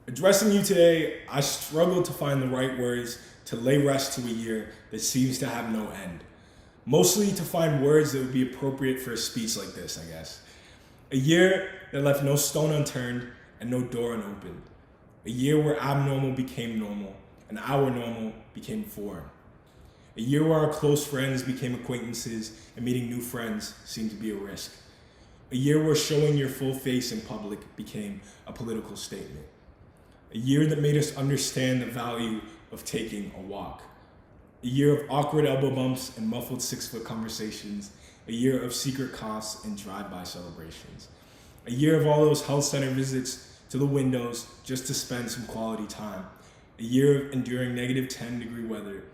Addressing you today, I struggle to find the right words to lay rest to a year that seems to have no end. Mostly to find words that would be appropriate for a speech like this, I guess. A year that left no stone unturned and no door unopened. A year where abnormal became normal and our normal became foreign. A year where our close friends became acquaintances and meeting new friends seemed to be a risk. A year where showing your full face in public became a political statement. A year that made us understand the value of taking a walk. A year of awkward elbow bumps and muffled 6-foot conversations. A year of secret coughs and drive-by celebrations. A year of all those health center visits to the windows just to spend some quality time. A year of enduring negative 10-degree weather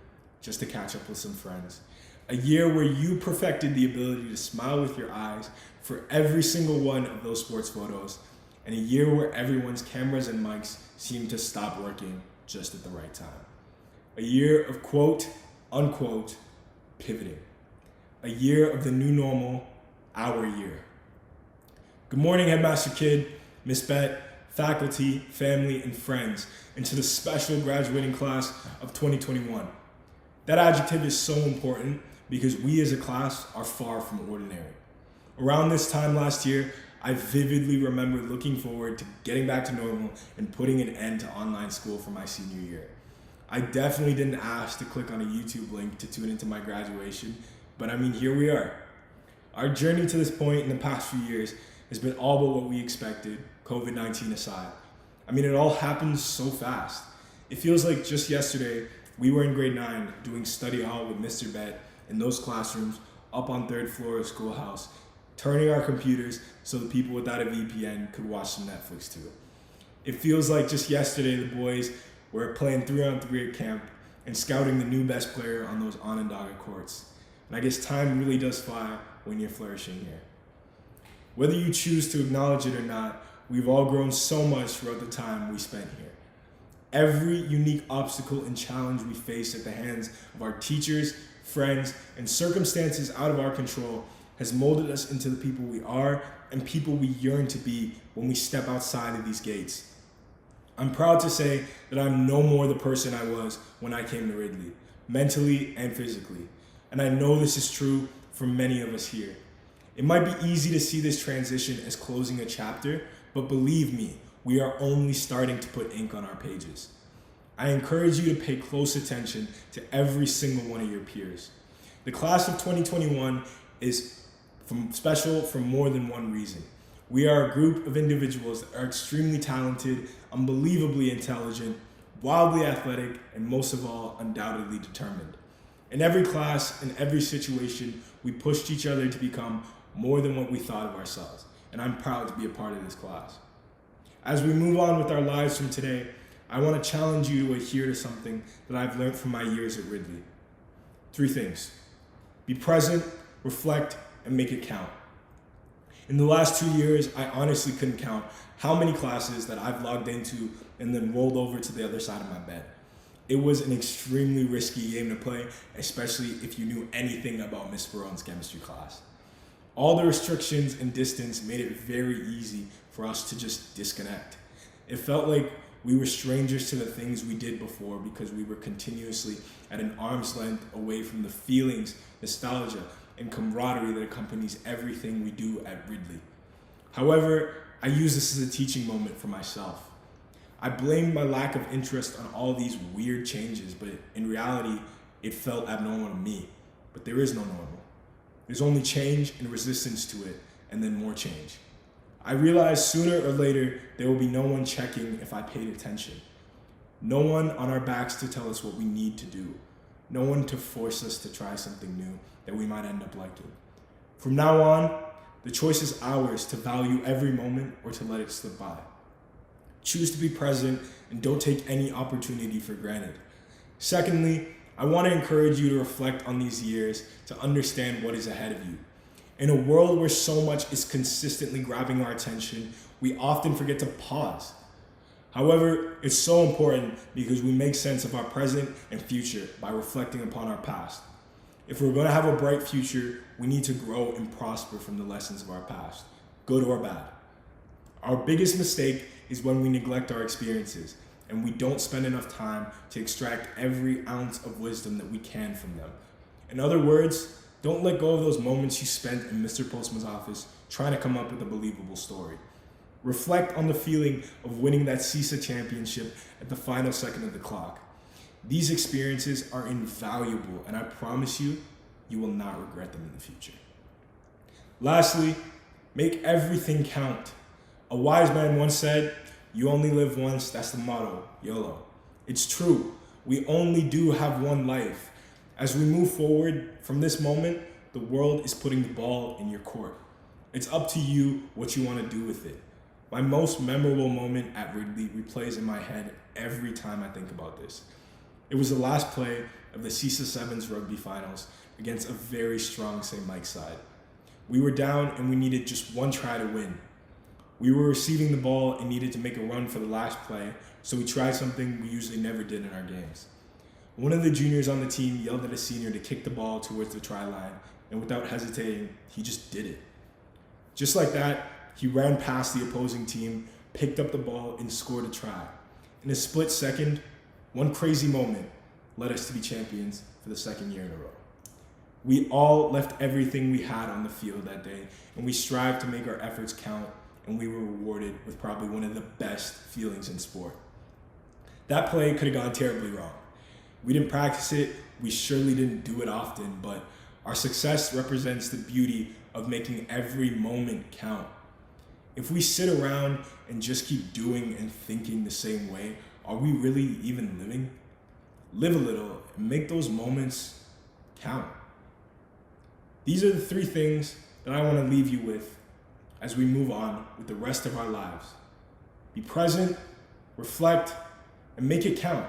just to catch up with some friends. A year where you perfected the ability to smile with your eyes for every single one of those sports photos. And a year where everyone's cameras and mics seemed to stop working just at the right time. A year of quote, unquote, pivoting. A year of the new normal, our year. Good morning, Headmaster Kidd, Miss Bet, faculty, family, and friends, and to the special graduating class of 2021. That adjective is so important because we as a class are far from ordinary. Around this time last year, I vividly remember looking forward to getting back to normal and putting an end to online school for my senior year. I definitely didn't ask to click on a YouTube link to tune into my graduation, but I mean, here we are. Our journey to this point in the past few years has been all but what we expected, COVID-19 aside. I mean, it all happens so fast. It feels like just yesterday, we were in grade 9 doing study hall with Mr. Bet in those classrooms up on 3rd floor of schoolhouse, turning our computers so the people without a VPN could watch some Netflix too. It feels like just yesterday the boys were playing 3-on-3 at camp and scouting the new best player on those Onondaga courts. And I guess time really does fly when you're flourishing here. Whether you choose to acknowledge it or not, we've all grown so much throughout the time we spent here. Every unique obstacle and challenge we face at the hands of our teachers, friends, and circumstances out of our control has molded us into the people we are and people we yearn to be when we step outside of these gates. I'm proud to say that I'm no more the person I was when I came to Ridley, mentally and physically. And I know this is true for many of us here. It might be easy to see this transition as closing a chapter, but believe me, we are only starting to put ink on our pages. I encourage you to pay close attention to every single one of your peers. The class of 2021 is special for more than one reason. We are a group of individuals that are extremely talented, unbelievably intelligent, wildly athletic, and most of all, undoubtedly determined. In every class, in every situation, we pushed each other to become more than what we thought of ourselves, and I'm proud to be a part of this class. As we move on with our lives from today, I want to challenge you to adhere to something that I've learned from my years at Ridley. 3 things. Be present, reflect, and make it count. In the last 2 years, I honestly couldn't count how many classes that I've logged into and then rolled over to the other side of my bed. It was an extremely risky game to play, especially if you knew anything about Miss Barone's chemistry class. All the restrictions and distance made it very easy for us to just disconnect. It felt like we were strangers to the things we did before because we were continuously at an arm's length away from the feelings, nostalgia, and camaraderie that accompanies everything we do at Ridley. However, I use this as a teaching moment for myself. I blamed my lack of interest on all these weird changes, but in reality, it felt abnormal to me. But there is no normal. There's only change and resistance to it, and then more change. I realized sooner or later there will be no one checking if I paid attention. No one on our backs to tell us what we need to do. No one to force us to try something new that we might end up liking. From now on, the choice is ours to value every moment or to let it slip by. Choose to be present and don't take any opportunity for granted. Secondly, I want to encourage you to reflect on these years to understand what is ahead of you. In a world where so much is consistently grabbing our attention, we often forget to pause. However, it's so important because we make sense of our present and future by reflecting upon our past. If we're going to have a bright future, we need to grow and prosper from the lessons of our past, good or bad. Our biggest mistake is when we neglect our experiences and we don't spend enough time to extract every ounce of wisdom that we can from them. In other words, don't let go of those moments you spent in Mr. Postman's office trying to come up with a believable story. Reflect on the feeling of winning that CISA championship at the final second of the clock. These experiences are invaluable, and I promise you, you will not regret them in the future. Lastly, make everything count. A wise man once said, "You only live once," that's the motto, YOLO. It's true, we only do have one life. As we move forward from this moment, the world is putting the ball in your court. It's up to you what you want to do with it. My most memorable moment at Ridley replays in my head every time I think about this. It was the last play of the CISA Sevens rugby finals against a very strong St. Mike's side. We were down and we needed just one try to win. We were receiving the ball and needed to make a run for the last play, so we tried something we usually never did in our games. One of the juniors on the team yelled at a senior to kick the ball towards the try line, and without hesitating, he just did it. Just like that, he ran past the opposing team, picked up the ball, and scored a try. In a split second, one crazy moment led us to be champions for the second year in a row. We all left everything we had on the field that day, and we strived to make our efforts count, and we were rewarded with probably one of the best feelings in sport. That play could have gone terribly wrong. We didn't practice it, we surely didn't do it often, but our success represents the beauty of making every moment count. If we sit around and just keep doing and thinking the same way, are we really even living? Live a little and make those moments count. These are the three things that I want to leave you with as we move on with the rest of our lives. Be present, reflect, and make it count.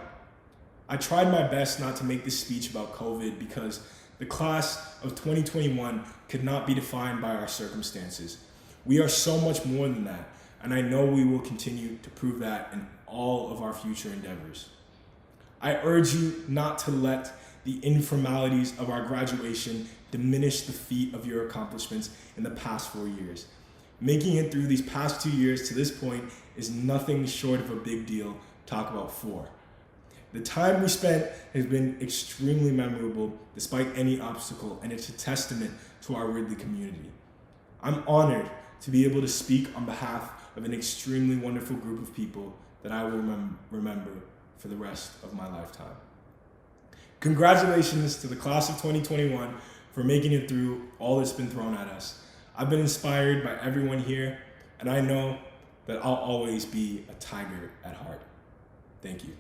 I tried my best not to make this speech about COVID because the class of 2021 could not be defined by our circumstances. We are so much more than that, and I know we will continue to prove that in all of our future endeavors. I urge you not to let the informalities of our graduation diminish the feat of your accomplishments in the past 4 years. Making it through these past 2 years to this point is nothing short of a big deal. Talk about 4. The time we spent has been extremely memorable despite any obstacle, and it's a testament to our Ridley community. I'm honored to be able to speak on behalf of an extremely wonderful group of people that I will remember for the rest of my lifetime. Congratulations to the class of 2021 for making it through all that's been thrown at us. I've been inspired by everyone here, and I know that I'll always be a Tiger at heart. Thank you.